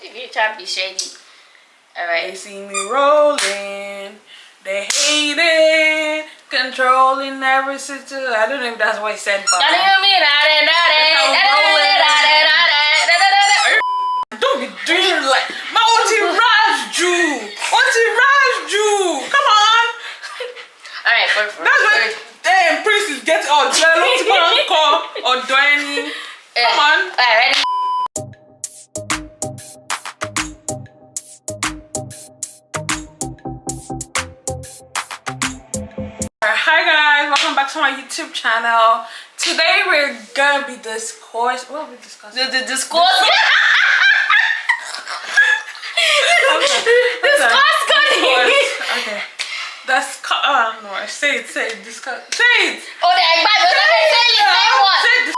If you try to be shady. Alright. They see me rolling. They hate it. Controlling every situation. I don't know if that's what he said, but don't be doing like my Auntie Raj Jew. Auntie Raj Jew. Come on. Alright, that's what damn Prince is getting all jello or Dwayne. Come on. Alright, ready? Hi guys, welcome back to my YouTube channel. Today we're gonna be discussing. What are we discussing? The discourse. Discuss. Okay. That's no. Say it. Discuss. Say it. Oh, say what? Say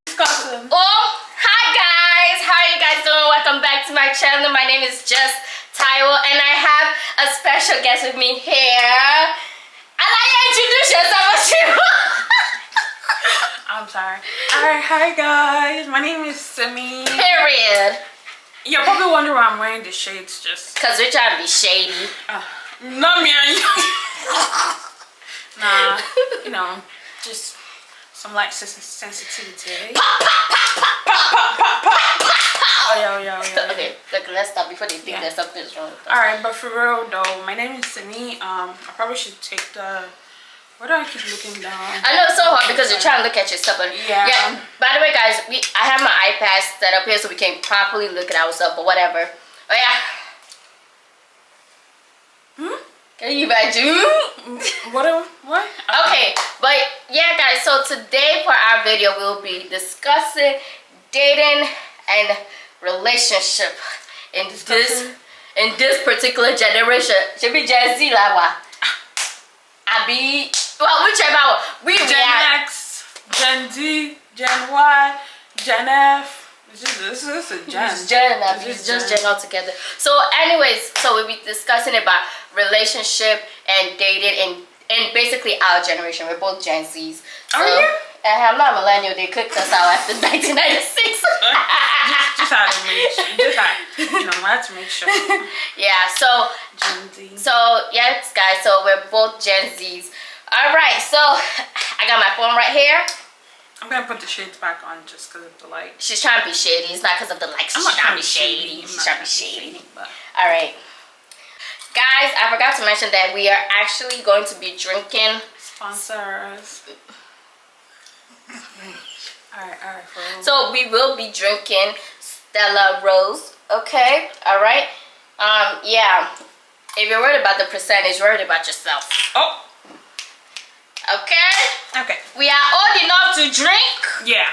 discussing. Oh, hi guys. How are you guys doing? Welcome back to my channel. My name is Just Taiwo, and I have a special guest with me here. I'll let you introduce yourself. I'm sorry. Alright, hi guys. My name is Simi. Period. You're probably wondering why I'm wearing the shades just. Cause we're trying to be shady. Not me and you. Nah, you know, just some light sensitivity. Oh, yeah. Okay, let's stop before they think there's something wrong. Alright, but for real though, my name is Simi. I probably should take the. Why do I keep looking down? I know it's so hard because you're trying to look at yourself. Yeah. By the way, guys, I have my iPad set up here so we can properly look at ourselves, but whatever. Oh yeah. Can you imagine? What? Okay, but yeah, guys. So today for our video, we'll be discussing dating and relationship in this particular generation. Should be Gen Z, like what? I be whichever we Gen X, Gen Z, Gen Y, Gen F. This is a Gen. It's Gen F. It's just Gen all together. So, anyways, so we'll be discussing about relationship and dating and basically our generation. We're both Gen Zs. So, are you? I'm not a millennial. They kicked us out after 1996. just had to make sure. I had to make sure. Yeah. So Gen Z. So yes, guys. So we're both Gen Zs. All right. So I got my phone right here. I'm gonna put the shades back on just because of the light. She's trying to be shady. It's not because of the lights. She's trying to be shady. She's trying to be shady. All right. Guys, I forgot to mention that we are actually going to be drinking. Sponsors. Alright, for real. So we will be drinking Stella Rose, okay? Alright? Yeah. If you're worried about the percentage, worried about yourself. Oh. Okay? We are old enough to drink. Yeah.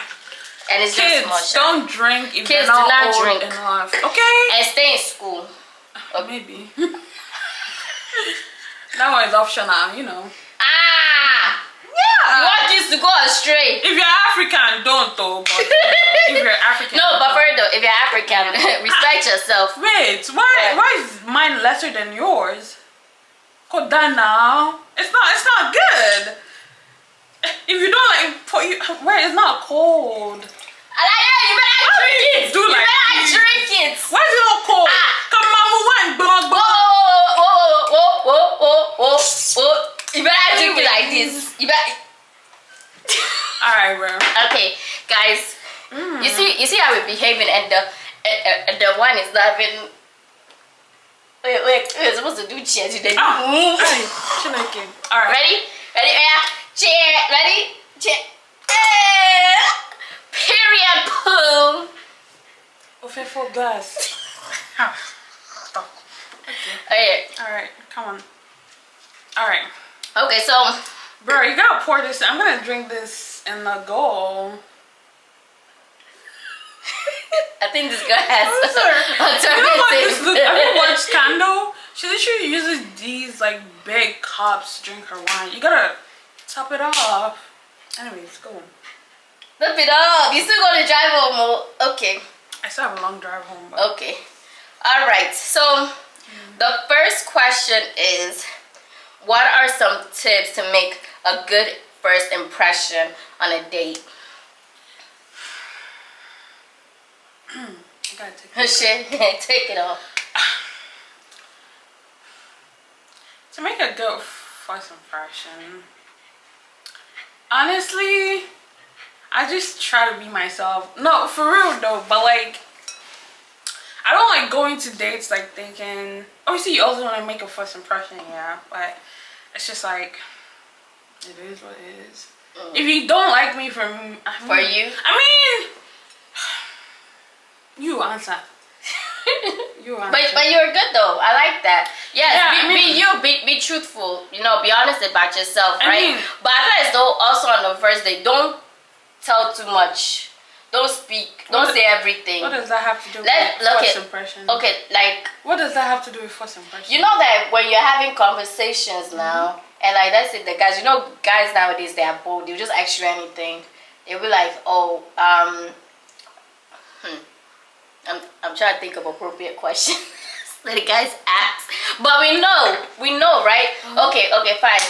And it's kids, just small. don't drink if kids you're not do not old drink enough. Okay? And stay in school. Maybe. That one is optional, you know. You want this to go astray. If you're African, don't though. But if you're African, no, but further, if you're African, respect yourself. Wait, why is mine lesser than yours? Cut that now. It's not good. If you don't it's not cold. You better drink it. You better drink it. Why is it not cold? Come on, block. Whoa. You better drink it like this. You better. Alright, bro. Okay, guys. You see how we're behaving, and the one is not even. Wait. We're supposed to do cheers today. Alright. Ready? Yeah. Cheers. Ready? Cheers. Hey. Period. Boom. Okay, full glass. Stop. Okay. Alright, come on. Alright. Okay, so. Bro, you gotta pour this. I'm gonna drink this in the goal. I think this girl has alternative. Have you watched Scandal? She literally uses these like big cups to drink her wine. You gotta top it off. Anyways, go on. Top it off. You still gonna drive home? Okay. I still have a long drive home. But... Okay. All right. So the first question is, what are some tips to make a good first impression on a date? You gotta take it. Shit, take it off. To make a good first impression, honestly, I just try to be myself. No, for real though, but like, I don't like going to dates like thinking, obviously you also want to make a first impression, yeah, but it's just like, it is what it is. If you don't like me for you, you answer. You answer. But you're good though. I like that. Yes, Yeah, be you. Be truthful. You know, be honest about yourself, right? mean, but I feel as though also on the first day, don't tell too much. Don't speak. Don't say everything. What does that have to do with first impression? Okay, like, what does that have to do with first impression? you know that when you're having conversations now, and like that's it, the guys, you know, guys nowadays, they are bold. They'll just ask you anything. They'll be like, oh, I'm trying to think of appropriate questions that the guys ask, but we know, right? Okay, fine.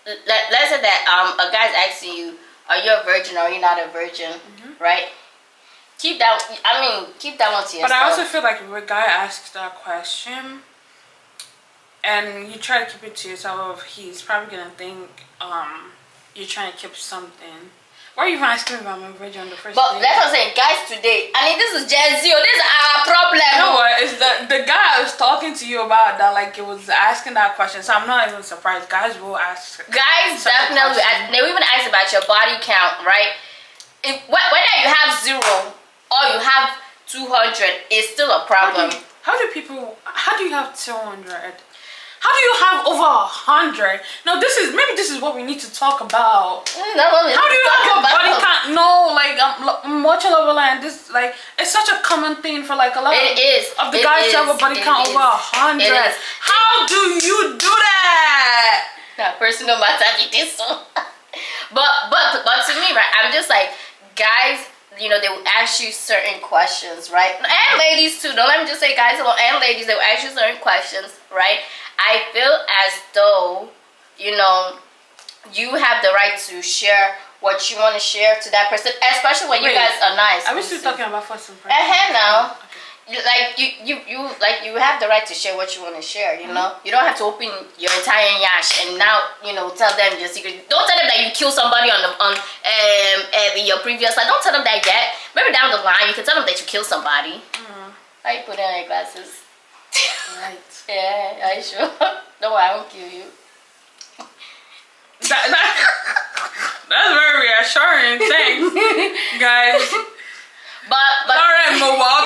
Let's say that a guy's asking you, are you a virgin or are you not a virgin, right? Keep that one to yourself. But I also feel like if a guy asks that question and you try to keep it to yourself, he's probably gonna think you're trying to keep something. Why are you even asking me about my virgin on the first But date? that's what I'm saying, guys today. I mean, this is Gen Z. This is our problem. You know what? It's the guy I was talking to you about that, like, it was asking that question. So I'm not even surprised. Guys will ask. Guys definitely ask. They will even ask about your body count, right? Whether you have 0 or you have 200, it's still a problem. How do you have 200? How do you have over 100? No, this is what we need to talk about. How do you have a body count? No, like, I'm watching Love Island. This, like, it's such a common thing for like a lot of the guys to have a body count over 100. How do you do that? That personal matter with this one. But to me, right, I'm just like, guys, you know, they will ask you certain questions, right? And ladies too. Don't let me just say guys alone, and ladies, they will ask you certain questions, right? I feel as though, you know, you have the right to share what you want to share to that person, especially when you guys are nice. Are we still talking about first impression? Now. Okay. You have the right to share what you want to share, you know? You don't have to open your entire yash and now, you know, tell them your secret. Don't tell them that you killed somebody in your previous life. Don't tell them that yet. Maybe down the line you can tell them that you killed somebody. How you put on your glasses? Right. Yeah, are you sure? No, I won't kill you. That's very reassuring. Thanks, guys. But alright, move on.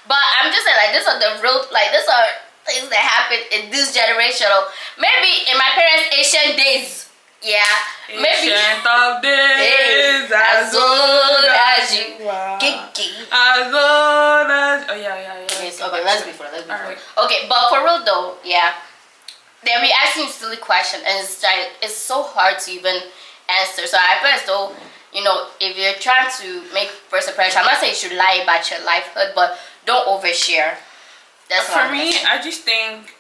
But I'm just saying, like, these are the real, like, these are things that happen in this generation. Maybe in my parents' Asian days, yeah. Maybe Ancient of days, as old as you. Wow. Kiki. As old as. Oh yeah. Yes, okay, let's be for. Right. Okay, but for real though, yeah. They'll be asking you silly questions, and it's like, it's so hard to even answer. So I feel as though, you know, if you're trying to make first impression, I'm not saying you should lie about your livelihood, but don't overshare. That's for me. I just think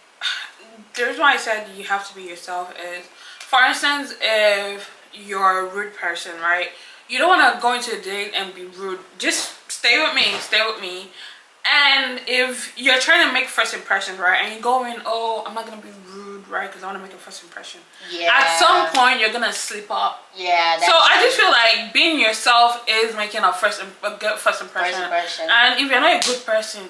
the reason why I said you have to be yourself is, for instance, if you're a rude person, right? You don't want to go into a date and be rude. Just stay with me. And if you're trying to make first impressions, right, and you go in, oh, I'm not gonna be rude, right, because I want to make a first impression. Yeah. At some point, you're gonna slip up. Yeah. So I just feel like being yourself is making a good first impression. And if you're not a good person,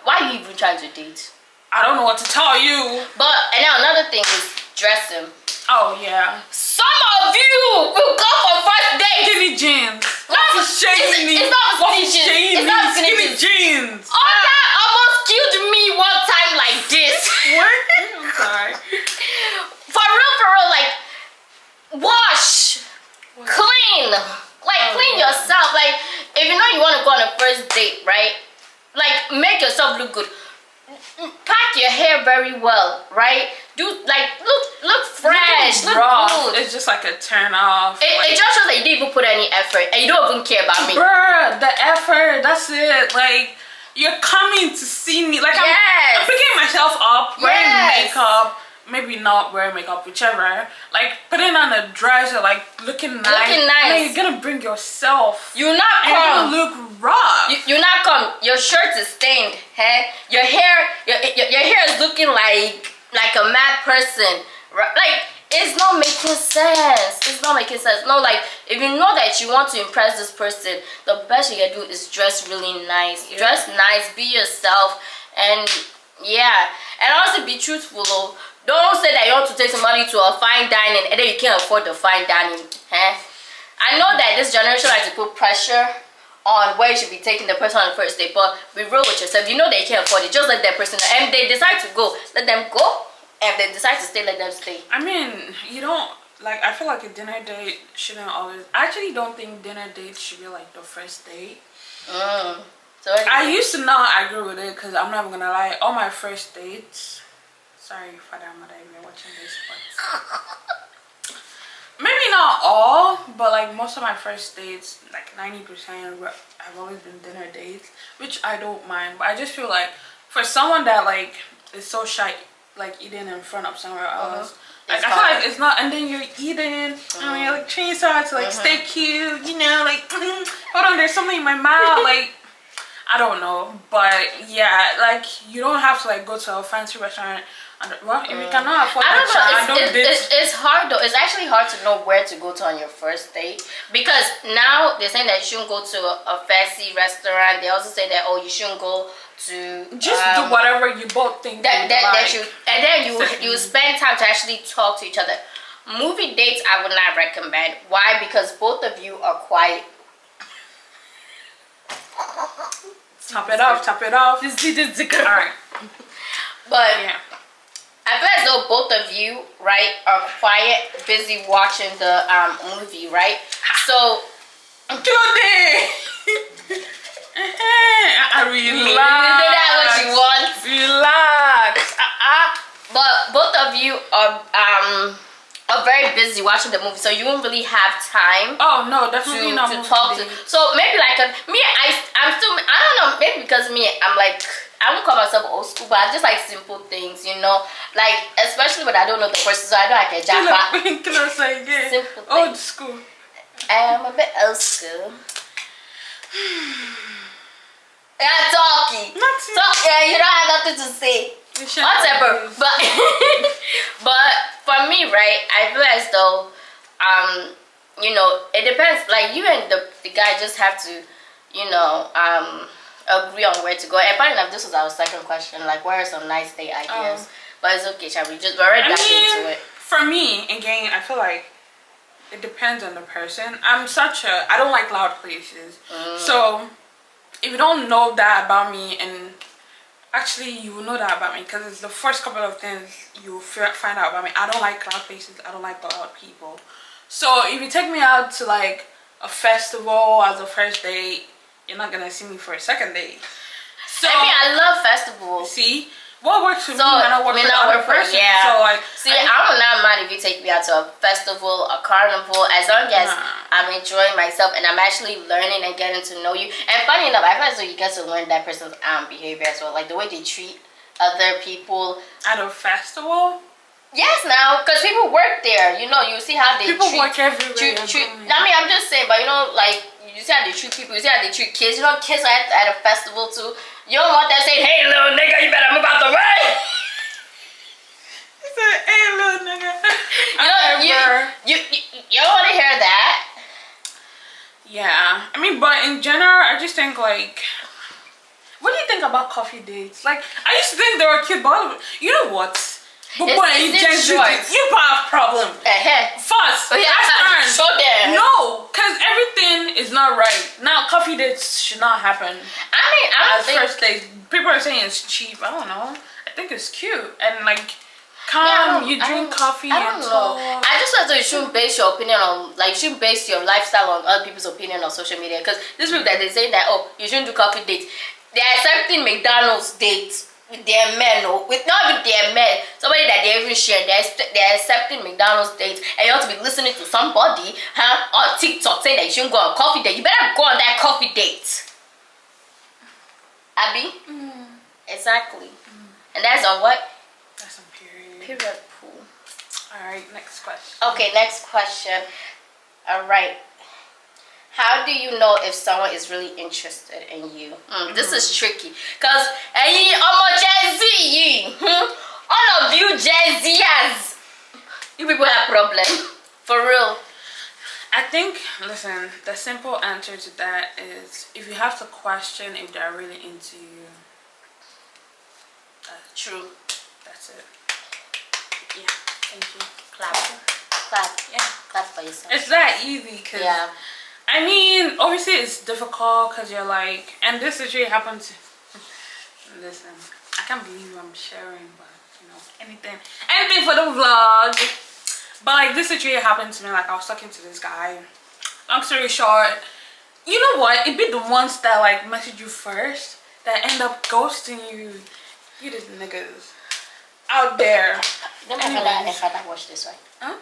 why are you even trying to date? I don't know what to tell you. But and now another thing is dressing. Oh yeah. Some of you will go for first date. Skinny jeans. It's not skinny jeans. Oh, that almost killed me one time like this. What? I'm sorry. For real, like, wash, clean, like clean yourself. Like, if you know you want to go on a first date, right? Like, make yourself look good. Pack your hair very well, right? Look fresh, look good. It's just like a turn off. It just shows that you didn't even put any effort and you don't even care about me. Bruh, the effort, that's it. Like, you're coming to see me. Like, I'm picking myself up, wearing makeup, maybe not wearing makeup, whichever, like putting on a dress or like looking nice. Looking nice. Man, you're gonna bring yourself. You not and come. you're gonna look rough. You not come. Your shirt is stained. Hey, your hair is looking like a mad person. Like, it's not making sense. It's not making sense. No, like, if you know that you want to impress this person, the best you can do is dress really nice. Yeah. Dress nice, be yourself, and yeah. And also be truthful, though. Don't say that you want to take somebody to a fine dining and then you can't afford the fine dining. Eh? I know that this generation likes to put pressure on where you should be taking the person on the first date, but be real with yourself. You know they can't afford it. Just let that person know. And if they decide to go, let them go. And if they decide to stay, let them stay. I mean, you don't, like, I feel like a dinner date shouldn't always, I actually don't think dinner dates should be like the first date. So I used to not agree with it, because I'm not even gonna lie, all my first dates, sorry father and mother, if you're watching this, but maybe not all, but like most of my first dates, like 90% have always been dinner dates, which I don't mind. But I just feel like for someone that like is so shy, like eating in front of somewhere else, like I feel like it's not, and then you're eating and you're like trying so hard to like stay cute, you know, like hold on, there's something in my mouth, like I don't know. But yeah, like you don't have to like go to a fancy restaurant. Well, if you cannot afford it's hard though. It's actually hard to know where to go to on your first date, because now they're saying that you shouldn't go to a fancy restaurant. They also say that, oh, you shouldn't go to just do whatever you both think that you, and then you spend time to actually talk to each other. Movie dates I would not recommend. Why? Because both of you are quiet. Top it off. All right. But yeah, I feel as though both of you, right, are quiet, busy watching the movie, right? So, relax. Is that what you want? Relax. But both of you are very busy watching the movie, so you won't really have time. Oh no, definitely not to talk to. So maybe like I'm still, I don't know, maybe because me, I'm like, I won't call myself old school, but I just like simple things, you know, like especially when I don't know the person, so I know I can jackpot. Simple things. Old school. I'm a bit old school. Yeah, talky. Yeah, you don't have nothing to say. Whatever. But for me, right, I feel as though you know, it depends. Like you and the guy just have to, you know, agree on where to go. And funny enough, this was our second question. Like, where are some nice date ideas? But it's okay, shall we just already got into it. For me, again, I feel like it depends on the person. I don't like loud places. So if you don't know that about me, and actually you will know that about me because it's the first couple of things you will find out about me. I don't like loud places. I don't like loud people. So if you take me out to like a festival as a first date, you're not gonna see me for a second date. So I mean, I love festivals. See, what works for me may not work for the other person. Yeah. So like, see, I will not mind if you take me out to a festival, a carnival, as long as I'm enjoying myself and I'm actually learning and getting to know you. And funny enough, I feel as though you get to learn that person's behavior as well, like the way they treat other people at a festival. Yes, now, because people work there. You know, you see how they work everywhere. I mean, I'm just saying, but you know, like, you see how they treat people, you see how they treat kids. You know, kids are at a festival too. You don't want them saying, hey, little nigga, you better move out the way. He said, hey, little nigga. You don't want to hear that. Yeah. I mean, but in general, I just think, like, what do you think about coffee dates? Like, I used to think they were cute, but you know what? But you have a problem. First, show them. No, because everything is not right. Now, coffee dates should not happen. I mean, I don't think first dates. People are saying it's cheap. I don't know. I think it's cute and like, you drink coffee I don't know. I just feel like you shouldn't base your opinion on, like, you shouldn't base your lifestyle on other people's opinion on social media. Because these people that they say that, oh, you shouldn't do coffee dates. They are accepting McDonald's dates with their men, or with not with their men, somebody that they even share. They're accepting McDonald's dates, and you have to be listening to somebody on TikTok saying that you shouldn't go on a coffee date. You better go on that coffee date, Abby. Exactly. And that's on what? That's on period. Period. Pool. All right, next question. Okay, next question. All right. How do you know if someone is really interested in you? This is tricky. Because Gen Z, all of you Gen Zers, you people have problem. For real. I think, listen, the simple answer to that is if you have to question if they're really into you. True. That's it. Yeah, thank you. Clap. Clap. Yeah. Clap for yourself. It's that easy because, yeah. I mean, obviously it's difficult because you're like, and this situation happened to, listen, I can't believe I'm sharing, but, you know, anything for the vlog. But, like, this situation happened to me, like, I was talking to this guy. Long story short, you know what? It be the ones that, like, message you first that end up ghosting you. You just niggas out there. If I watch this, right? Huh?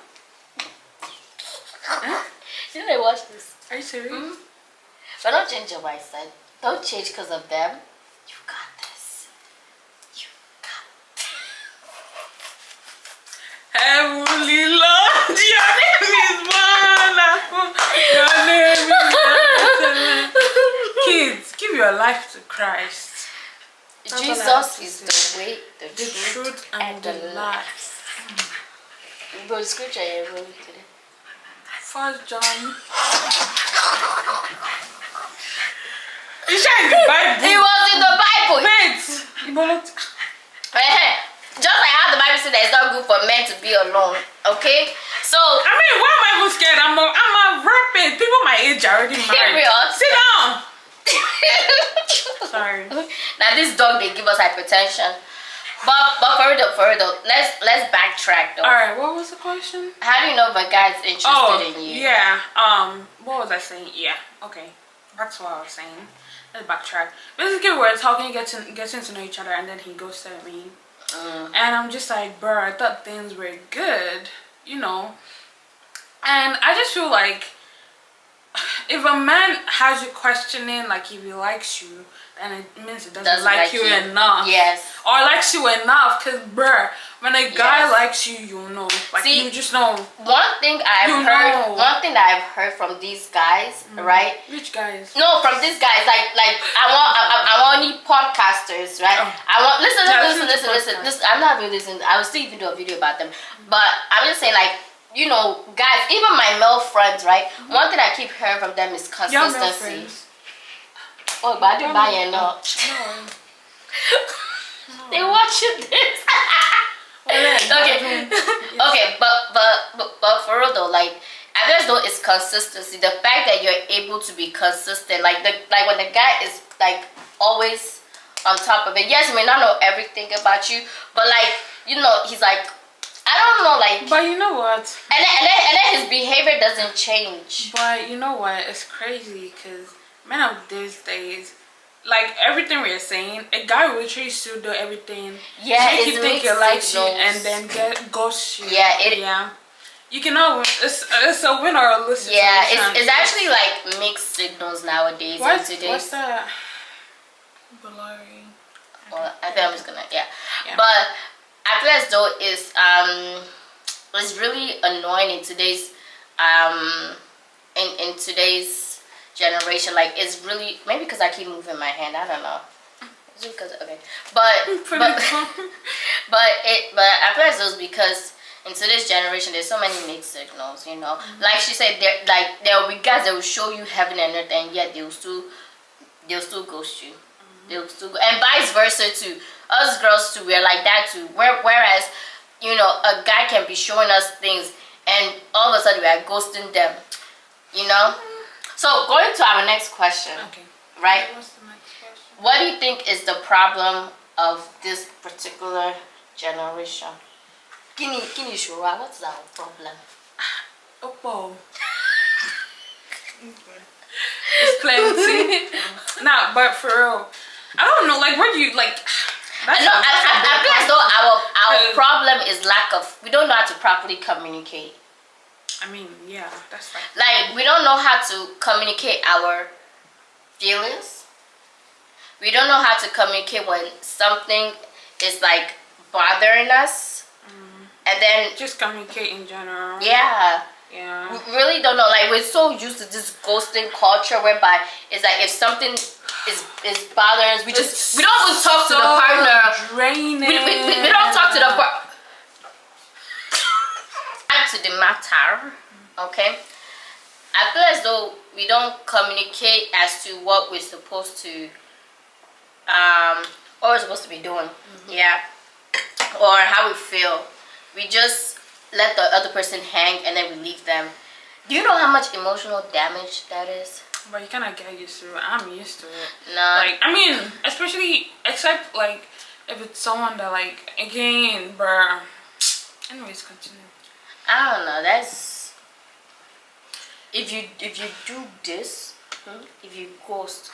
Didn't they watch this? Are you serious? But don't change your mindset. Don't change because of them. You got this. You got this. Heavenly Lord, your name is wonderful. Your name is wonderful. Kids, give your life to Christ. Jesus is the way, the truth, and the life. You go to scripture you're going today. 1 John. It's in the Bible. It was in the Bible. Wait. Just like how the Bible said that it's not good for men to be alone. Okay? So I mean, why am I even scared? I'm a rapid. People my age are already married. Sit down. Sorry. Now this dog they give us hypertension. But further, let's backtrack though. Alright, what was the question? How do you know if a guy is interested in you? Yeah. What was I saying? Yeah, okay. That's what I was saying. Let's backtrack. Basically we're talking, getting to know each other, and then he ghosted me. And I'm just like, bro, I thought things were good, you know. And I just feel like if a man has you questioning, like if he likes you, then it means he doesn't like you enough. Yes. Or likes you enough, because bruh, when a guy likes you, you know. Like, see, you just know. One thing that I've heard from these guys, right? Which guys? No, from these guys, like I want any podcasters, right? I want listen. I'm not even listening. I will still even do a video about them. But I'm just saying, like, you know, guys, even my male friends, right? One thing I keep hearing from them is consistency. Oh, but I didn't buy it, no. They watching this. Okay, but for real though, like, I just know it's consistency. The fact that you're able to be consistent, like when the guy is like always on top of it. Yes, he may not know everything about you, but like, you know, he's like, I don't know, like. But you know what? And then his behavior doesn't change. But you know what? It's crazy because men of these days, like everything we're saying, a guy will literally still do everything. Yeah, make you think he likes you and then ghost you. Yeah, you cannot. It's a win or a lose situation. Yeah, it's actually like mixed signals nowadays. What's that? Blurry. Well, I think I'm just gonna But I feel as though it's really annoying in today's in today's generation. Like, it's really, maybe because I keep moving my hand, I don't know. It's because but I feel as though it's because in today's generation there's so many mixed signals, you know. Like she said, there will be guys that will show you heaven and earth, and yet they'll still ghost you. They'll still go, and vice versa too. Us girls too, we're like that too. Whereas, you know, a guy can be showing us things and all of a sudden we are ghosting them, you know. So going to our next question, right? What's the next question? What do you think is the problem of this particular generation? Kini Shura, what's our problem? Oh, it's plenty. Nah, but for real, I don't know. Like, where do you like? I feel as though our problem is lack of. We don't know how to properly communicate. I mean, yeah, that's right. Like, we don't know how to communicate our feelings. We don't know how to communicate when something is like bothering us. and then just communicate in general. yeah. Yeah. We really don't know. Like, we're so used to this ghosting culture whereby it's like if something is bothering us, we don't even talk to the partner. Draining. We don't talk to the partner. Back to the matter, okay? I feel as though we don't communicate as to what we're supposed to what we're supposed to be doing. Yeah. Or how we feel. We just let the other person hang and then we leave them. Do you know how much emotional damage that is? But you cannot get used to it. I'm used to it. Nah. Like, I mean, especially, except like if it's someone that like, again, bruh. Anyways, continue. I don't know. That's if you do this, if you ghost,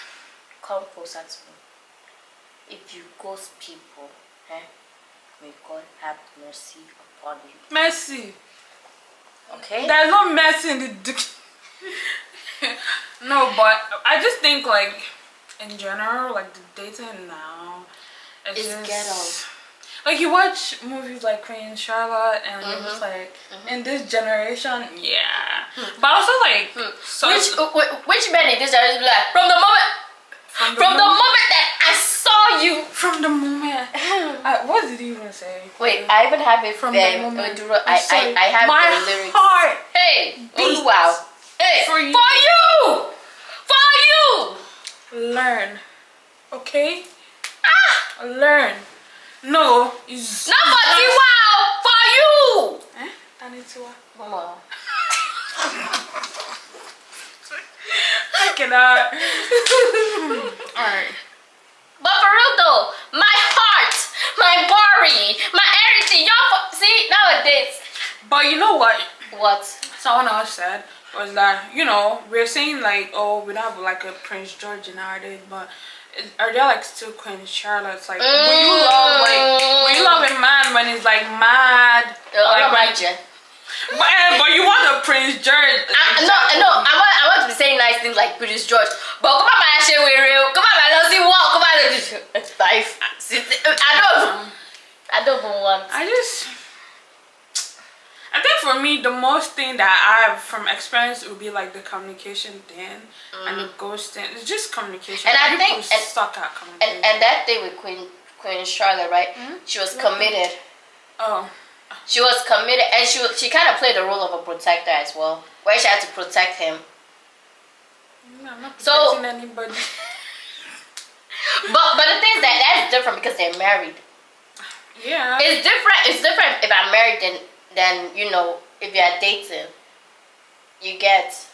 come closer to me. If you ghost people, may God have mercy upon you. Mercy. Okay. There's no mercy in the dick. No, but I just think like in general, like the dating now, It's just, ghetto. Like you watch movies like Queen Charlotte, and you're just like, in this generation, yeah. But also like, so which man in this generation be like, from the moment that I saw you. From the moment. What did he even say? Wait, I even have it From there. the moment. I have my the lyrics. heart. Hey, beats oh wow. Hey, for you. For you. Learn. Okay? Ah! Learn. No, it's Not for Tiwa, for you. Tanitiwa. Mama. I cannot. Alright. But for real though, my heart, my body, my everything, y'all see nowadays. But you know what? What? Someone else said was that, you know, we're saying like, oh, we don't have like a Prince George nowadays, but are there like still Queen Charlotte's? Like, will you love a man when he's like mad? But you want a Prince George? No. I want to be saying nice things like Prince George. But come on, my shit with real. Come on, my see what? Come on, life. I don't want. I think for me, the most thing that I have from experience would be like the communication thing and the ghosting. It's just communication. And I think suck at communication. And that day with Queen Charlotte, right? She was committed. Oh. She was committed, and she kind of played the role of a protector as well, where she had to protect him. No, I'm not protecting anybody. But the thing is that's different because they're married. Yeah. It's different if I'm married than you know, if you're dating. You get.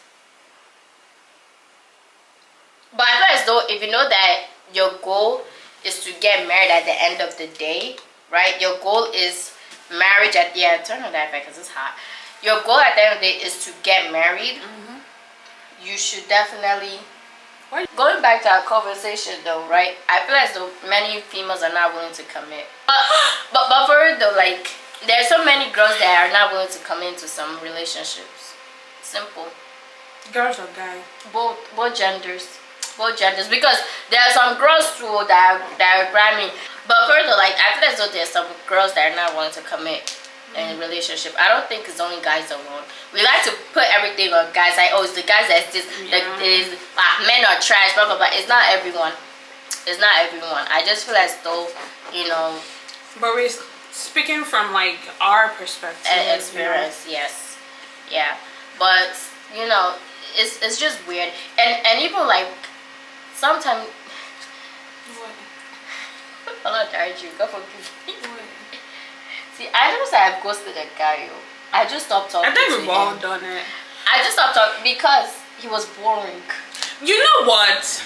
But I feel as though if you know that your goal is to get married at the end of the day, right? Your goal is marriage at turn on that back because it's hot. Your goal at the end of the day is to get married. You should definitely. Going back to our conversation though, right? I feel as though many females are not willing to commit. But for it though, like there's so many girls that are not willing to commit into some relationships. Simple. Girls or guys? Both genders. Both genders, because there are some girls too that are grimy. But further, like I feel as though there's some girls that are not willing to commit in a relationship. I don't think it's only guys alone. We like to put everything on guys. Like, oh, it's the guys that's just like men are trash, blah blah blah. It's not everyone. It's not everyone. I just feel as though, you know. But we're speaking from like our perspective and experience, yes, yeah. But you know, it's just weird, and even like sometimes. I'm not tired you. Go for me. See, I don't say I've ghosted a guy. I just stopped talking. I think we've all him. done it. I just stopped talking because he was boring. You know what?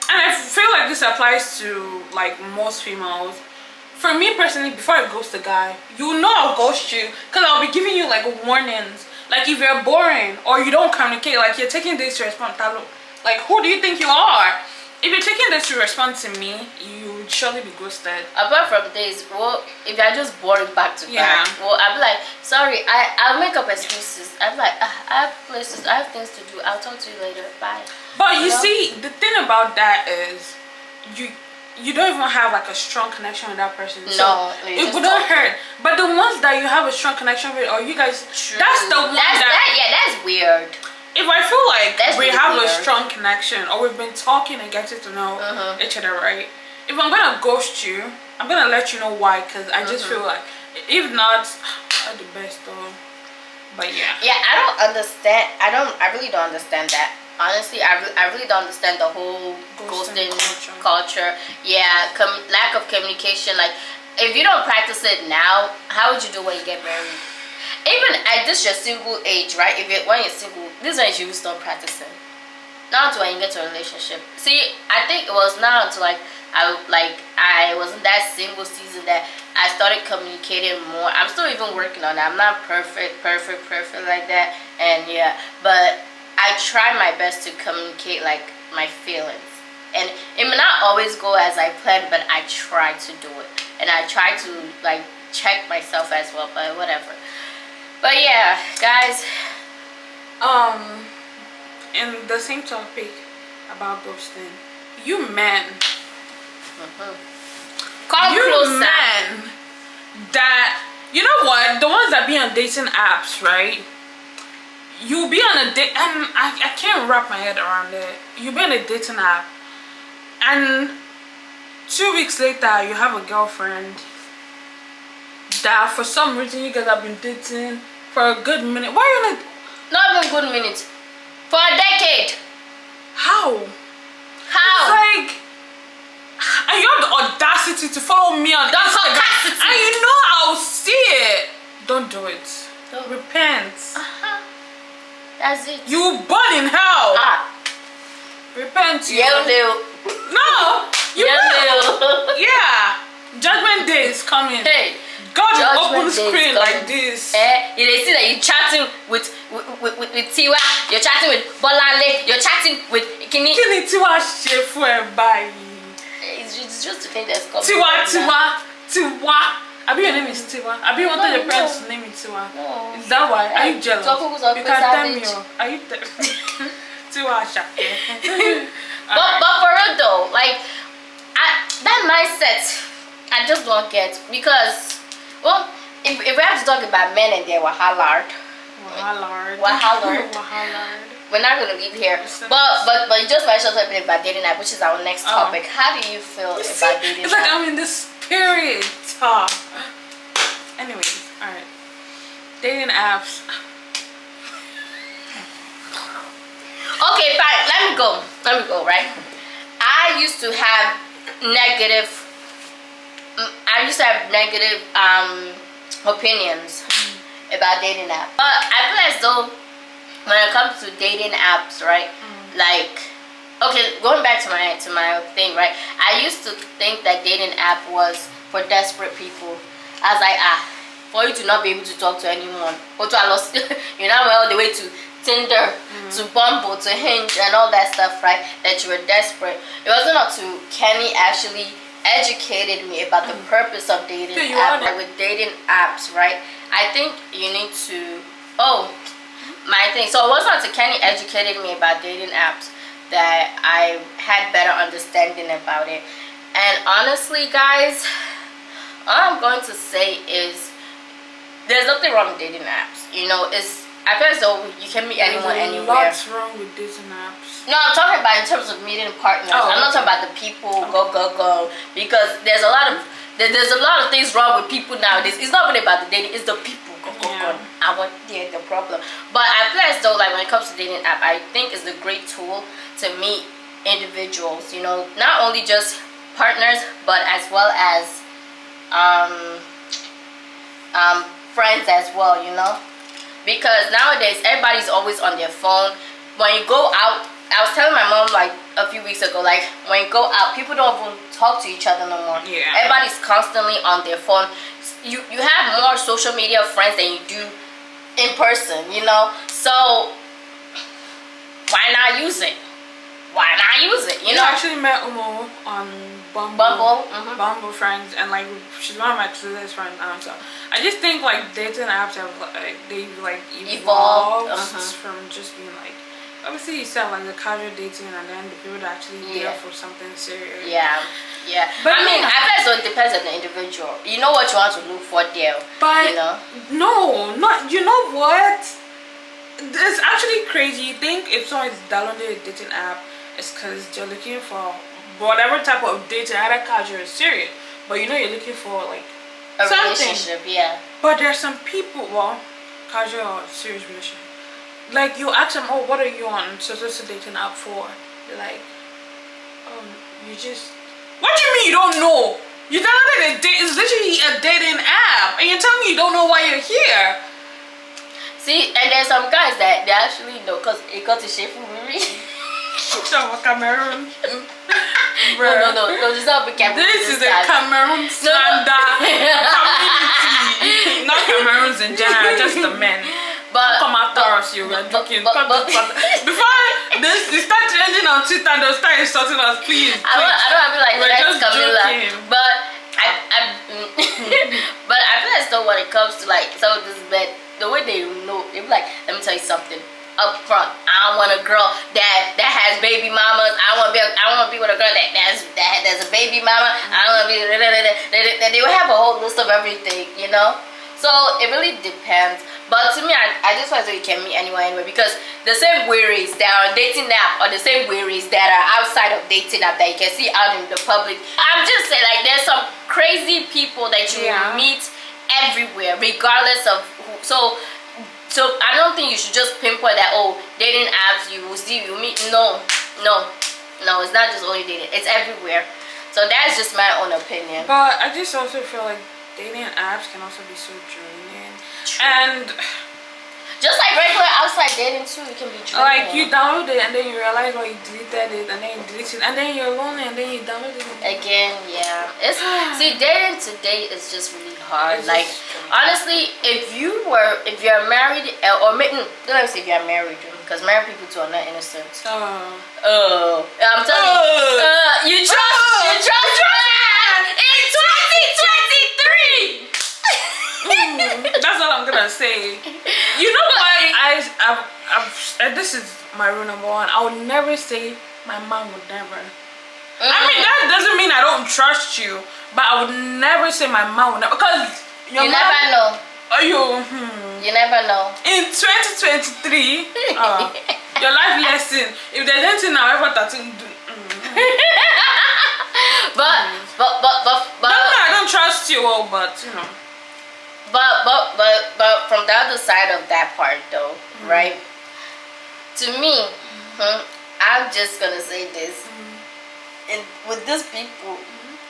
And I feel like this applies to like most females. For me personally, before I ghost a guy, you know I'll ghost you because I'll be giving you like warnings. Like if you're boring or you don't communicate, like you're taking this to respond. Like who do you think you are? If you're taking this to respond to me, you would surely be ghosted. Apart from this, well, if you're just boring back to back, well, I'll be like, sorry, I'll make up excuses. I'll be like, I have places, I have things to do. I'll talk to you later. Bye. But you see, the thing about that is, you don't even have like a strong connection with that person. No, So you it just wouldn't talk. hurt. But the ones that you have a strong connection with, or you guys, True. that's the one that's weird. if I feel like That's we really have a weird. strong connection, or we've been talking and getting to know each other, right? If I'm gonna ghost you, I'm gonna let you know why, because I just feel like, if not, I'm the best though. But yeah. Yeah, I don't understand. I really don't understand that. Honestly, I really don't understand the whole ghosting culture. Yeah, lack of communication. Like, if you don't practice it now, how would you do when you get married? Even at this your single age, right? When you're single, this age you will start practicing. Not until when you get to a relationship. See, I think it was not until I was in that single season that I started communicating more. I'm still even working on it. I'm not perfect like that. And yeah, but I try my best to communicate like my feelings. And it may not always go as I planned, but I try to do it. And I try to like check myself as well, but whatever. But yeah, guys. In the same topic about ghosting, you men, Come you closer. men that, you know what, the ones that be on dating apps, right? You be on a date, and I can't wrap my head around it. You be on a dating app, and 2 weeks later you have a girlfriend that for some reason you guys have been dating for a good minute. Why are you Not even good minutes. For a decade. how? How? It's like, and you have the audacity to follow me on The Instagram, audacity. and you know I'll see it. Don't do it. Don't. Repent. That's it. You burn in hell. Repent. You. Yellow. No, you will. Yellow. Yeah. Judgment day is coming. Hey. God will Judgment open day is screen coming. like this. You see that you're chatting with Tiwa, you're chatting with Bolale, you're chatting with Kini. Kini Tiwa shefu e bayi. It's just the thing that's coming. Tiwa. Abi your name is Tiwa. Abi you wanted your parents to name it Tiwa. No. Is that why? Are you jealous? You can tell me. Are you Tiwa Shake? But for real though, like that mindset, I just don't get, because well, if we have to talk about men and their wahalard, we're not gonna leave here. But you just mentioned something about dating app, which is our next topic. How do you feel about dating It's like app? I'm in the spirit. Anyways, alright. Dating apps. Okay, fine. Let me go. Right. I used to have negative opinions about dating apps. But I feel as though when it comes to dating apps, right? Like, okay, going back to my thing, right? I used to think that dating app was for desperate people. I was like, for you to not be able to talk to anyone, go to you know, all the way to Tinder, to Bumble, to Hinge, and all that stuff, right? That you were desperate. It wasn't until Kenny actually educated me about the purpose of dating apps. Like with dating apps, right? I think you need to. My thing. So it wasn't until Kenny educated me about dating apps that I had better understanding about it. And honestly, guys, all I'm going to say is there's nothing wrong with dating apps. You know, I feel as though you can meet anyone anywhere. What's wrong with dating apps? No, I'm talking about in terms of meeting partners. I'm not talking about the people go, because there's a lot of things wrong with people nowadays. It's not really about the dating, it's the people go. I want the problem. But I feel as though like when it comes to dating app, I think it's a great tool to meet individuals, you know, not only just partners but as well as friends as well, you know. Because nowadays everybody's always on their phone. When you go out, I was telling my mom like a few weeks ago, like when you go out, people don't even talk to each other no more. Yeah. Everybody's constantly on their phone. You have more social media friends than you do in person, you know. So why not use it? You know. I actually met Umo on Bumble Friends, and like she's one of my closest friends now. So I just think like dating apps have like they've like evolved from just being like obviously you said like the casual dating, and then the people that actually there for something serious. Yeah. But I mean, I guess it depends on the individual. You know what you want to look for there. But you know? No, not you know what? It's actually crazy. You think if someone's downloaded a dating app, it's because they're looking for whatever type of dating, either casual or serious. But you know you're looking for like a something. Relationship, yeah. But there's some people, well, casual or serious relationship. Like you ask them, oh, what are you on so dating app for? They're like, oh, you just. What do you mean you don't know? You downloaded a date. It's literally a dating app, and you're telling me you don't know why you're here. See, and there's some guys that they actually know because it got to shape for me. Cameroon. No, it's not Cameroon. This is a Cameroon standard community. Not Cameroons in general, just the men. But come after us, you were joking. Before this start trending on Twitter, they'll start insulting us, please. I don't have to like just Camilla, joking. but but I feel as though when it comes to like some of this men, the way they know, they be like, let me tell you something. Up front, I don't want a girl that has baby mamas. I want to be with a girl that has a baby mama. I don't want to be. They will have a whole list of everything, you know. So it really depends. But to me, I just feel as though you can meet anyone anyway, because the same wearies that are on dating app are the same wearies that are outside of dating app that you can see out in the public. I'm just saying, like, there's some crazy people that you will meet everywhere, regardless of who. So I don't think you should just pinpoint that, oh, dating apps, you will see, you meet. No, it's not just only dating, it's everywhere. So that's just my own opinion. But I just also feel like dating apps can also be so draining. True. And just like regular outside dating too, it can be draining. Like you download it and then you realize why you deleted it, and then you delete it, and then you're alone, and then you download it again. Yeah, it's see, dating today is just really hard. It's like honestly, if you're married or don't say if you're married, because married people too are not innocent. I'm telling you, you trust man in 2023. That's all I'm gonna say. You know what? I've this is my rule number one. I would never say my mom would never. I mean, that doesn't mean I don't trust you, but I would never say my mom would never, because you never know. You never know. In 2023, your life lesson. If there's anything I'll ever do. But I don't trust you all, but you know. But from the other side of that part though, right? To me, I'm just gonna say this. And with these people,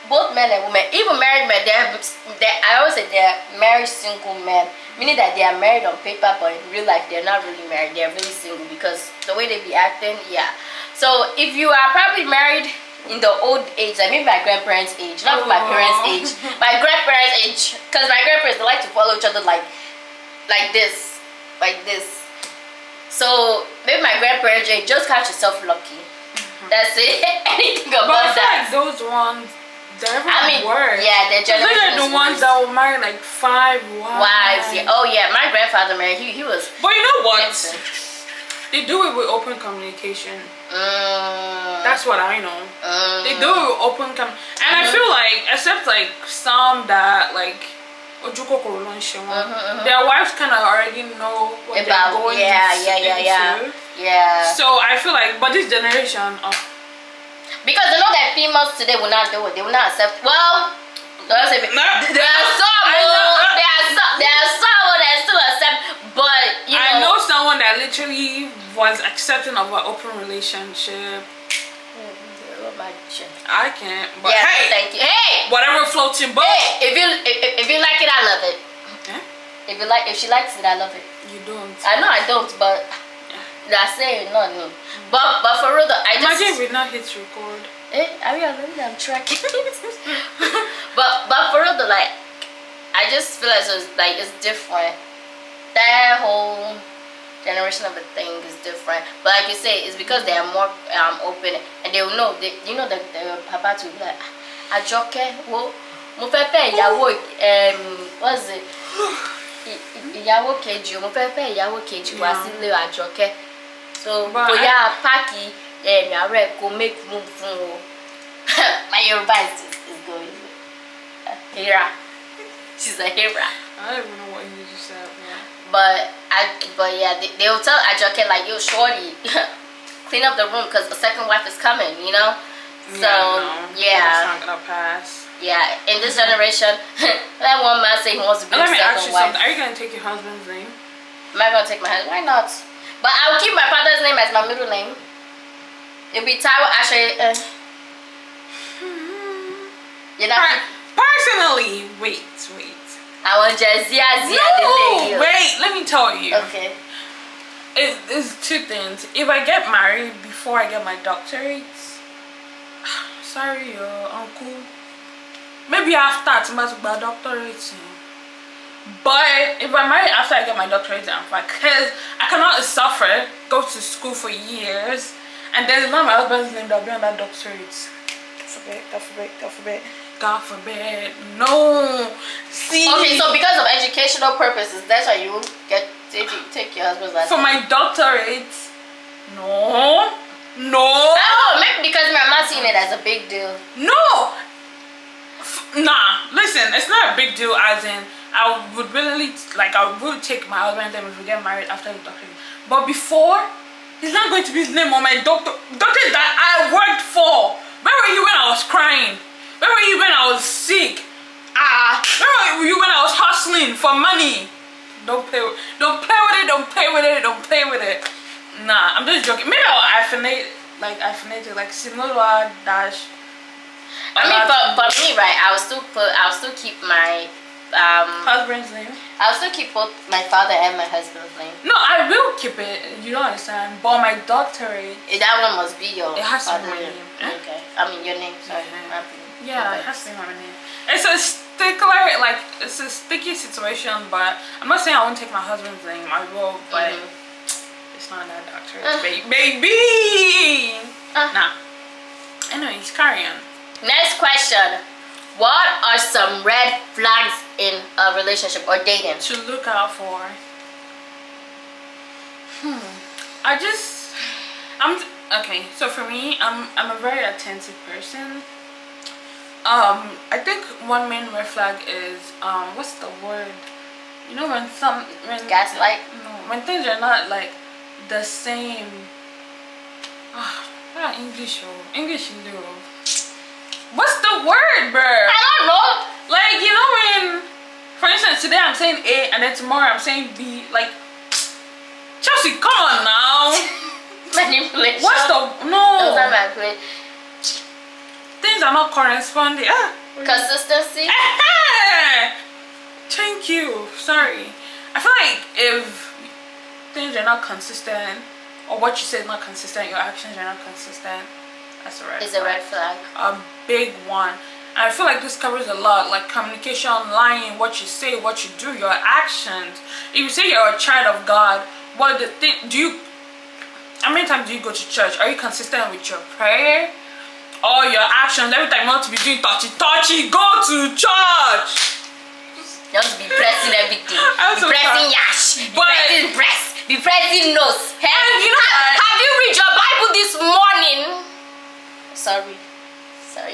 both men and women, even married men, I always say they're married single men, meaning that they are married on paper, but in real life they're not really married. They're really single because the way they be acting, yeah. So if you are probably married in the old age, like maybe my grandparents' age, not my parents' age, my grandparents' age, because my grandparents, they like to follow each other like this. So maybe my grandparents' age, just catch yourself lucky. That's it. Anything about that. Like those ones, they're worse. Yeah, they're generally the ones that will marry like 5 wives. Yeah. Oh yeah, my grandfather married. He was. But you know what? They do it with open communication. That's what I know. They do it with open and I feel like, except like some that like their wives kind of already know what they're going into. Yeah. So I feel like, but this generation because they know that females today will not do it. They will not accept. Well, there are some that still accept, but you know. I know someone that literally was accepting of an open relationship. I can't. But yeah, hey, thank you. Hey, whatever floats your boat. Hey, if you like it, I love it. Okay. If she likes it, I love it. You don't. I know I don't, but that's it. No. But for real, I just imagine if we not hit record. I'm tracking. but for real, like I just feel as like it's different. That whole generation of a thing is different, but like you say, it's because they are more open, and they will know. You know the papa to be like, Ajoke, wo mo fẹ́ fẹ́ ìyàwó what's it? Ìyàwó kejì, mo fẹ́ fẹ́ ìyàwó kejì wá sílé Àjọkẹ́. So, But but yeah, Paki, yeah, me go make room for my Yoruba is going. Hera. She's a Hera. I don't even know what you just said. Yeah. But yeah, they will tell Ajoke like, yo, shorty, clean up the room because the second wife is coming, you know. So That's not gonna pass. Yeah, in this generation, that one man say he wants to be Let the me ask second you wife. something. Are you gonna take your husband's name? Am I gonna take my husband? Why not? But I will keep my father's name as my middle name. It'll be Taiwo Ashe. You know. Personally, wait. I want Jazia. No, wait. Let me tell you. Okay. It's two things. If I get married before I get my doctorate, sorry, uncle. Maybe after I'm about to get my doctorate. But if I'm married after I get my doctorate, I'm fine. Because I cannot suffer, go to school for years, and there's not my husband's name that'll be on that doctorate. God forbid. No. See. Okay, so because of educational purposes, that's why you take your husband's last For name. my doctorate. No. Oh, maybe because I'm not seeing it as a big deal. No. Nah. Listen, it's not a big deal. As in, I would take my husband's name if we get married after the doctorate. But before, it's not going to be his name on my doctor that I worked for. Where were you when I was crying? Where were you when I was sick? Where were you when I was hustling for money? Don't play with it. Nah, I'm just joking. Maybe I'll hyphenate it like similar dash. I mean, for me, right? I'll still keep my husband's name. I'll still keep both my father and my husband's name. No, I will keep it. You don't understand. But my doctorate. That one must be your. It has to be father's my name. Okay. I mean your name. Sorry. Yeah, it has to be my name. It's a it's a sticky situation, but I'm not saying I won't take my husband's name. I will, but it's not that doctorate, baby. Nah. Anyways, carry on. Next question. What are some red flags in a relationship or dating? To look out for. Okay, so for me, I'm a very attentive person. I think one main red flag is what's the word? You know when gaslight? No, when things are not like the same. English little. What's the word, bro? I don't know. Like, you know when, for instance, today I'm saying A and then tomorrow I'm saying B. Like, Chelsea, come on now. Manipulation. What's the no? Those are manipulation. Things are not corresponding. Consistency. Thank you. Sorry. I feel like if things are not consistent, or what you say is not consistent, your actions are not consistent, that's a red flag. It's a red flag. A big one. And I feel like this covers a lot, like communication, lying, what you say, what you do, your actions. If you say you're a child of God, how many times do you go to church? Are you consistent with your prayer? Or your actions? Every time not to be doing touchy, go to church. Just be pressing everything. I'm be so pressing sorry. yash. Be pressing breast. Be pressing nose. Hey, And you know have you read your Bible this morning? Sorry,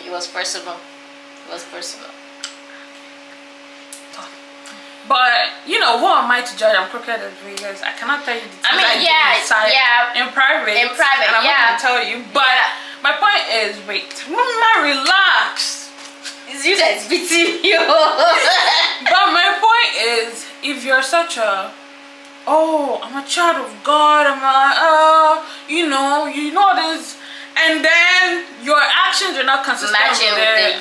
it was personal. But you know, what am I to judge? I'm crooked as Vegas. I cannot tell you the things in private. In private, and I'm not gonna tell you. But my point is, Mama, relax. It's you that's beating you. But my point is, if you're such a I'm a child of God, you know this, and then your actions are not consistent with it.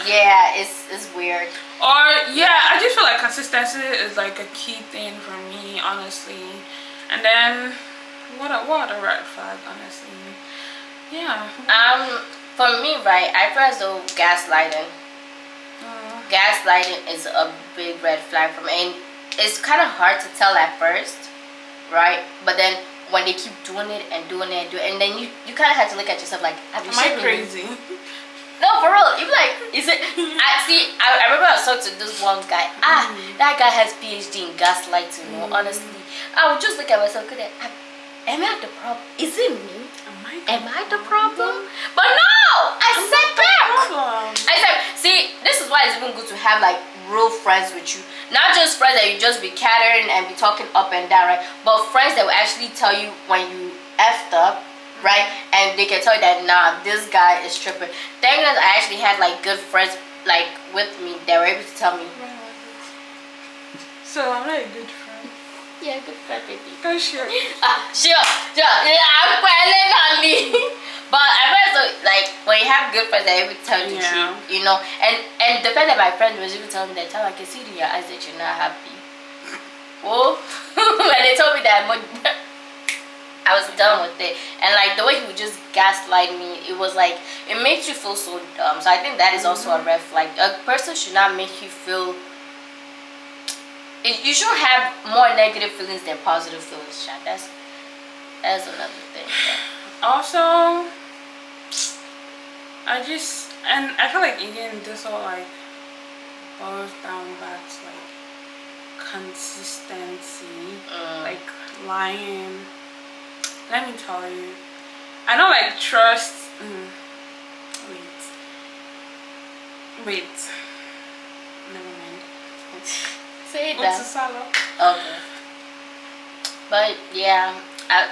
It's weird. Or I just feel like consistency is like a key thing for me, honestly. And then what a red flag, honestly. Yeah. For me, right, I feel as though gaslighting. Gaslighting is a big red flag for me, and it's kind of hard to tell at first, right? But then when they keep doing it and and then you kind of have to look at yourself like, am I crazy? No, for real. You be like, is it? I remember I was talking to this one guy. That guy has PhD in gaslighting. Honestly, I would just look at myself. am I the problem? Is it me? Am Am I the problem? But no, I said back. I said, see, this is why it's even good to have like real friends with you. Not just friends that you just be catering and be talking up and down, right? But friends that will actually tell you when you effed up, right? And they can tell you that, nah, this guy is tripping. Thank goodness I actually had like good friends like with me that were able to tell me. So I'm not a good friend. Yeah, good friend, baby. Go sure. Sure. Yeah, I'm quelling honey. But I feel so like when you have good friends that able to tell you the truth, you know. And the fact that my friend was even telling me that time, I can see it in your eyes that you're not happy. Oh, when they told me that I was done with it. And like the way he would just gaslight me, it was like it makes you feel so dumb. So I think that is also a red flag. A person should not make you feel. You should have more negative feelings than positive feelings, Chad. That's another thing. Yeah. Also, I feel like again this all like boils down back to like consistency, like lying. Let me tell you, I know like trust. Wait, never mind. Say What's that. a salad? Okay. But yeah, I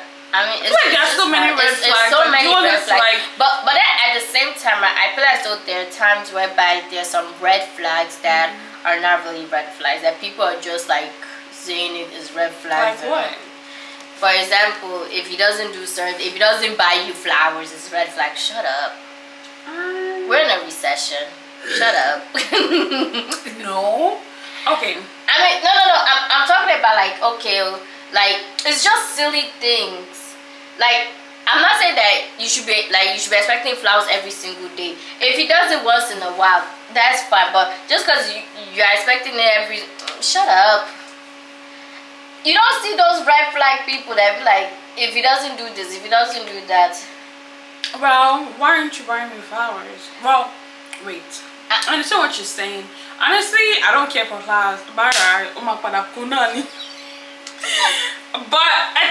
mean, it's like there's so many red flags. So like, many red flags. Like, but then at the same time, I feel as though there are times whereby there's some red flags that are not really red flags. That people are just like saying it is red flags. Like what? For example, if he doesn't buy you flowers, it's red flag. Shut up. We're in a recession. Shut up. No. Okay. I mean, no. I'm talking about like, okay, like it's just silly things. Like I'm not saying that you should be expecting flowers every single day. If he does it once in a while, that's fine. But just because you're expecting it shut up. You don't see those red flag people that be like, if he doesn't do this, if he doesn't do that. Well, why aren't you buying me flowers? Well, wait. I understand what you're saying. Honestly, I don't care for flowers. But I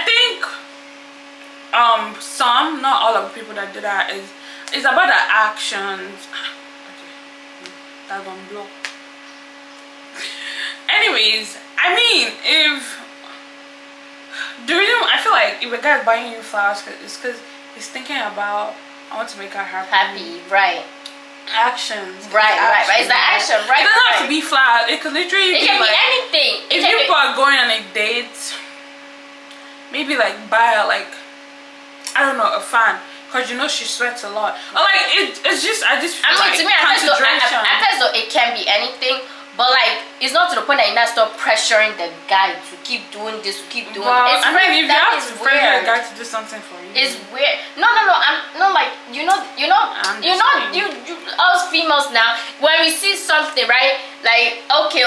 think some, not all of the people that do that is about the actions. Okay, that's on block. Anyways, I mean, if the reason I feel like if a guy's buying you flowers, it's because he's thinking about, I want to make her happy. Right. Actions. Right. It's the action, right? It doesn't have to be flowers. It could literally it can like, be anything. If people are going on a date, maybe like buy her like, I don't know, a fan, because you know she sweats a lot. Or like it's just I just feel I mean, like to me, I feel concentration. so it can be anything. But like, it's not to the point that you not stop pressuring the guy to keep doing this, to keep doing. Well, It's I mean, if you have to pressure a weird. guy to do something for you, It's weird. No. I'm not like you us females now. When we see something, right? Like okay,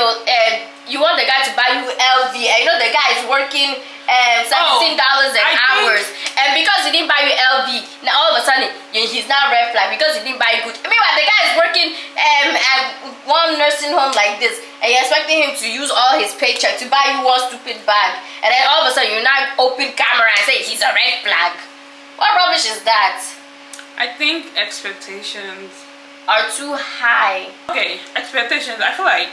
you want the guy to buy you LV, and you know the guy is working $17 an hour, and because he didn't buy you LV, now all of a sudden he's not red flag because he didn't buy you good. Meanwhile, the guy is working at one nursing home like this, and you're expecting him to use all his paycheck to buy you one stupid bag, and then all of a sudden you're not open camera and say he's a red flag. What rubbish is that? I think expectations are too high. Okay, expectations. I feel like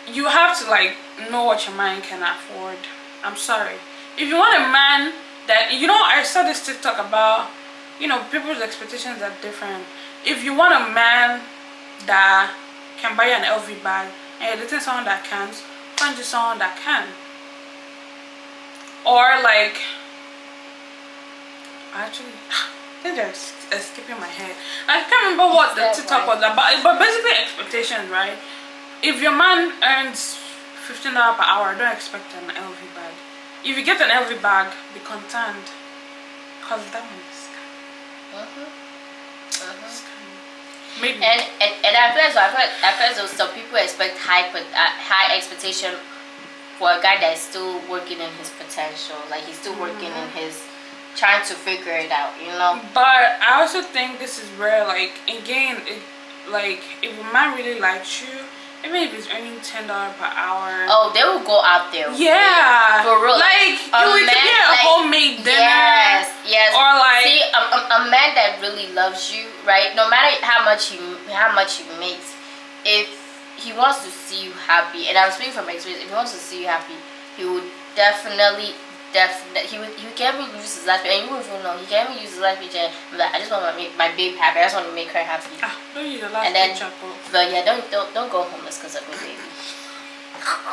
you have to like know what your man can afford. I'm sorry. If you want a man that, you know, I saw this TikTok about, you know, people's expectations are different. If you want a man that can buy you an LV bag and you're dating someone that can't, find you someone that can. Or like, actually, I think they're skipping my head. I can't remember what the TikTok was about, but basically expectations, right? If your man earns $15 per hour, don't expect an LV bag. If you get an LV bag, be content, cause that means maybe. And I feel so people expect high expectation for a guy that's still working in his potential, like he's still working in his trying to figure it out, you know. But I also think this is where, like, again, like if a man really likes you, Even if it's earning $10 per hour. Oh, they will go out there. Yeah. For real. Like, you could get a homemade dinner. Yes. Or like, see, a man that really loves you, right? No matter how much he makes, if he wants to see you happy, and I'm speaking from experience, if he wants to see you happy, he would definitely he can even use his life, and you won't even know, he can even use his life picture and be like, I just want to make my babe happy, I just want to make her happy. Don't use the last and then, picture. but yeah, don't go homeless because of me, baby.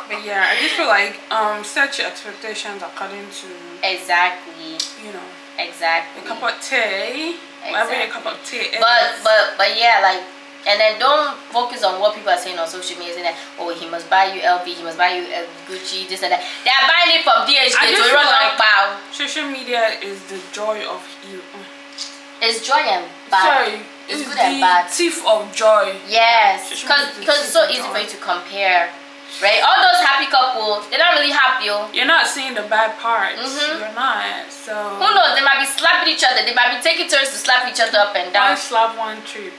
But yeah, I just feel like set your expectations according to exactly, you know, exactly, a cup of tea, whatever your cup of tea is. But yeah, like, and then don't focus on what people are saying on social media, saying that, oh, he must buy you LV, he must buy you Gucci, this and that. They are buying it from DHK. I just to feel run like bow. social media is the joy of you. It's joy and bad. Sorry, it's good and bad. Thief of joy. Yes, because it's so easy for you to compare, right? All those happy couples, they're not really happy. You're not seeing the bad parts. You're not. So who knows? They might be slapping each other. They might be taking turns to slap each other up and down. One slap, one trip.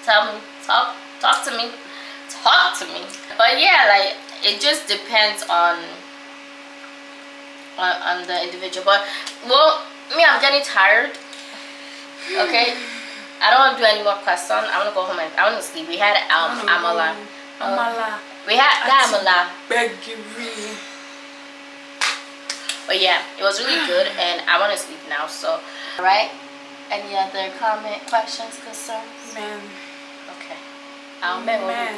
Tell me, talk to me. But yeah, like, it just depends on the individual. But well, me, I'm getting tired. Okay, I don't want to do any more questions. I want to go home and I want to sleep. We had amala. We had amala. But yeah, it was really good, and I want to sleep now. So, all right. Any other comment, questions, concerns? Man. Okay. Man.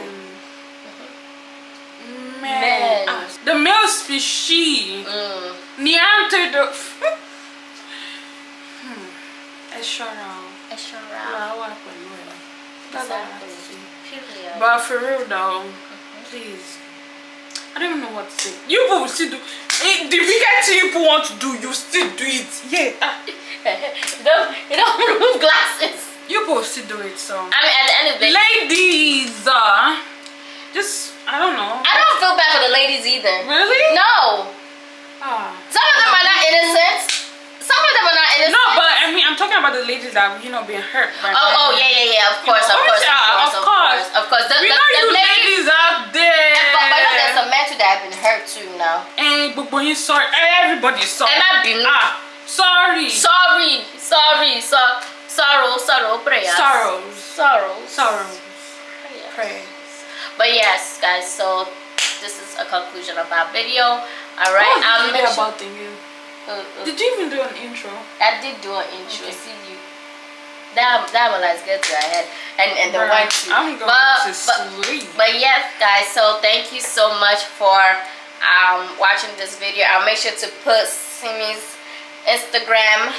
The male species. Neanderthal. But for real though, please. I don't even know what to say. You people still do it. The bigger thing you people want to do, you still do it. Yeah. You don't remove glasses. You people still do it. So I mean, at the end of the day, ladies, just I don't know. I don't feel bad for the ladies either. Really? No. Some of them are not innocent. Some of them are not innocent. No, but I mean, I'm talking about the ladies that being hurt. By yeah. Of course. The ladies out there. But I know there's some men too that have been hurt too now. And but when you sorry, everybody's sorry. And I been sorry. Sorrow, prayers. Sorrows. Prayers. But yes, guys. So this is a conclusion of our video. All right. What was the video about thinking? Did you even do an intro? I did do an intro. Okay. See you. That one is good to ahead, and the one too. I'm going to sleep. But yes, guys. So thank you so much for watching this video. I'll make sure to put Simi's Instagram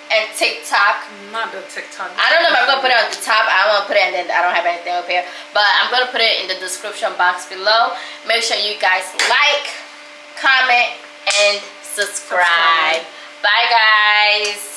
and TikTok. Not the TikTok. I don't know if I'm gonna put it on the top. I don't want to put it, and then I don't have anything up here. But I'm gonna put it in the description box below. Make sure you guys like, comment, and subscribe. Bye, guys.